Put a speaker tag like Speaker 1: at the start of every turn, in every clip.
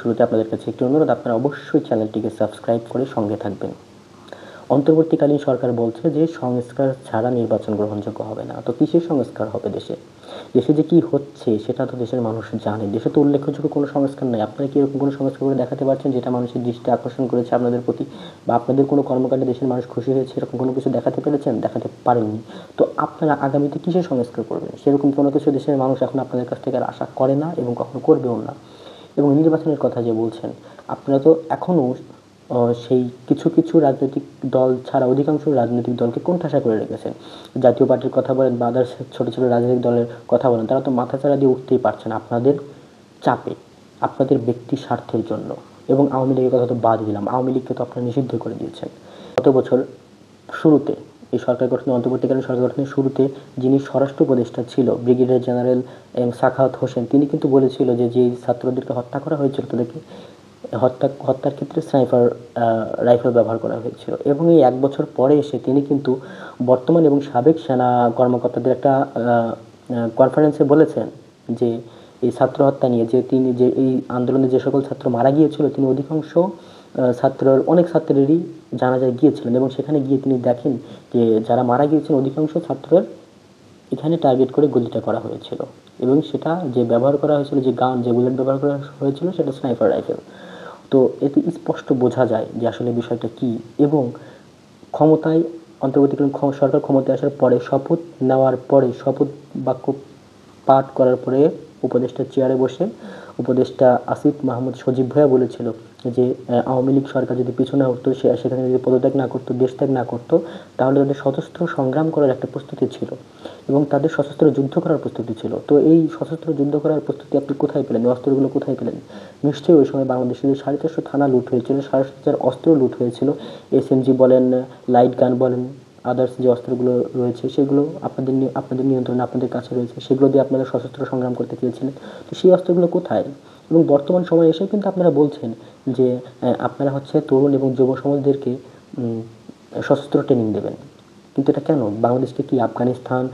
Speaker 1: শুরুতে আপনাদের কাছে একটি অনুরোধ, আপনারা অবশ্যই চ্যানেলটিকে সাবস্ক্রাইব করে সঙ্গে থাকবেন। অন্তর্বর্তীকালীন সরকার বলছে যে সংস্কার ছাড়া নির্বাচন গ্রহণযোগ্য হবে না। তো কিসের সংস্কার হবে দেশে? দেশে যে কি হচ্ছে সেটা তো দেশের মানুষ জানে। দেশে তো উল্লেখযোগ্য কোনো সংস্কার নাই। আপনারা কি এরকম কোনো সংস্কার করে দেখাতে পারছেন যেটা মানুষের দৃষ্টি আকর্ষণ করেছে আপনাদের প্রতি, বা আপনাদের কোনো কর্মকাণ্ডে দেশের মানুষ খুশি হয়েছে, এরকম কোনো কিছু দেখাতে পেরেছেন? দেখাতে পারেননি। তো আপনারা আগামীতে কিসের সংস্কার করবেন? সেরকম কোনো কিছু দেশের মানুষ এখন আপনাদের কাছ থেকে আর আশা করে না এবং কখনো করবেও না। এবং নির্বাচনের কথা যে বলছেন, আপনারা তো এখনও সেই কিছু কিছু রাজনৈতিক দল ছাড়া অধিকাংশ রাজনৈতিক দলকে কোণঠাসা করে রেখেছেন। জাতীয় পার্টির কথা বলেন বা আদার্স ছোটো ছোটো রাজনৈতিক দলের কথা বলেন, তারা তো মাথাচাড়া দিয়ে উঠতেই পারছে না আপনাদের চাপে, আপনাদের ব্যক্তি স্বার্থের জন্য। এবং আওয়ামী লীগের কথা তো বাদ দিলাম, আওয়ামী লীগকে তো আপনারা নিষিদ্ধ করে দিয়েছেন। গত বছর শুরুতে এই সরকার গঠনের অন্তর্বর্তীকালীন সরকার গঠনের শুরুতে যিনি স্বরাষ্ট্র উপদেষ্টা ছিল ব্রিগেডিয়ার জেনারেল সাখাওয়াত হোসেন, তিনি কিন্তু বলেছিল যে যেই ছাত্রদেরকে হত্যা করা হয়েছিল তাদেরকে হত্যার ক্ষেত্রে স্নাইপার রাইফেল ব্যবহার করা হয়েছিল। এবং এই এক বছর পরে এসে তিনি কিন্তু বর্তমান এবং সাবেক সেনা কর্মকর্তাদের একটা কনফারেন্সে বলেছেন যে এই ছাত্র হত্যা নিয়ে, যে তিনি যে এই আন্দোলনে যে সকল ছাত্র মারা গিয়েছিল, তিনি অধিকাংশ অনেক ছাত্রেরই জানাজায় গিয়েছিলেন এবং সেখানে গিয়ে তিনি দেখেন যে যারা মারা গিয়েছেন অধিকাংশ ছাত্রের এখানে টার্গেট করে গুলিটা করা হয়েছিল। এবং সেটা যে ব্যবহার করা হয়েছিল, যে গান, যে বুলেট ব্যবহার করা হয়েছিল, সেটা স্নাইপার রাইফেল। তো এতে স্পষ্ট বোঝা যায় যে আসলে বিষয়টা কী। এবং ক্ষমতায় অন্তর্বর্তীকালীন সরকার ক্ষমতায় আসার পরে, শপথ নেওয়ার পরে, শপথ বাক্য পাঠ করার পরে উপদেষ্টার চেয়ারে বসে উপদেষ্টা আসিফ মাহমুদ সজীব ভাইয়া বলেছিল যে আওয়ামী লীগ সরকার যদি পিছনে হতো, সেখানে যদি পদত্যাগ না করতো, দেশ ত্যাগ না করতো, তাহলে তাদের সশস্ত্র সংগ্রাম করার একটা প্রস্তুতি ছিল এবং তাদের সশস্ত্র যুদ্ধ করার প্রস্তুতি ছিল। তো এই সশস্ত্র যুদ্ধ করার প্রস্তুতি আপনি কোথায় পেলেন? অস্ত্রগুলো কোথায় পেলেন? নিশ্চয়ই ওই সময় বাংলাদেশে যে 450 থানা লুট হয়েছিল, 7,500 অস্ত্র লুট হয়েছিল, এসএমজি বলেন, লাইট গান বলেন, আদার্স যে অস্ত্রগুলো রয়েছে সেগুলো আপনাদের নিয়ন্ত্রণে, আপনাদের কাছে রয়েছে, সেগুলো দিয়ে আপনারা সশস্ত্র সংগ্রাম করতে চেয়েছিলেন। তো সেই অস্ত্রগুলো কোথায়? এবং বর্তমান সময়ে এসে কিন্তু আপনারা বলছেন যে আপনারা হচ্ছে তরুণ এবং যুব সমাজদেরকে সশস্ত্র ট্রেনিং দেবেন। কিন্তু এটা কেন? বাংলাদেশকে কি আফগানিস্তান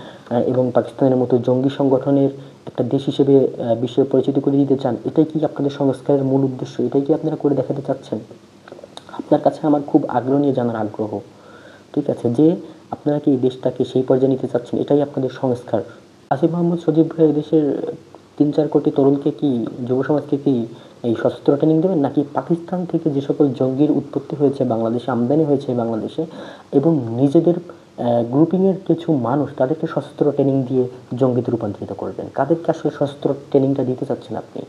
Speaker 1: এবং পাকিস্তানের মতো জঙ্গি সংগঠনের একটা দেশ হিসেবে বিশ্বে পরিচিতি করে দিতে চান? এটাই কি আপনাদের সংস্কারের মূল উদ্দেশ্য? এটাই কি আপনারা করে দেখাতে চাচ্ছেন? আপনার কাছে আমার খুব আগ্রহ নিয়ে জানার আগ্রহ, ঠিক আছে, যে আপনারা কি এই দেশটাকে সেই পর্যায়ে নিতে চাচ্ছেন? এটাই আপনাদের সংস্কার? আসিফ মাহমুদ সজীব ভাই দেশের 3-4 কোটি তরুণকে কি, যুব সমাজকে কি এই সশস্ত্র ট্রেনিং দেবেন, নাকি পাকিস্তান থেকে যে সকল জঙ্গির উৎপত্তি হয়েছে বাংলাদেশে, আমদানি হয়েছে বাংলাদেশে, এবং নিজেদের গ্রুপিংয়ের কিছু মানুষ তাদেরকে সশস্ত্র ট্রেনিং দিয়ে জঙ্গিতে রূপান্তরিত করবেন? কাদেরকে আসলে সশস্ত্র ট্রেনিংটা দিতে চাচ্ছেন আপনি?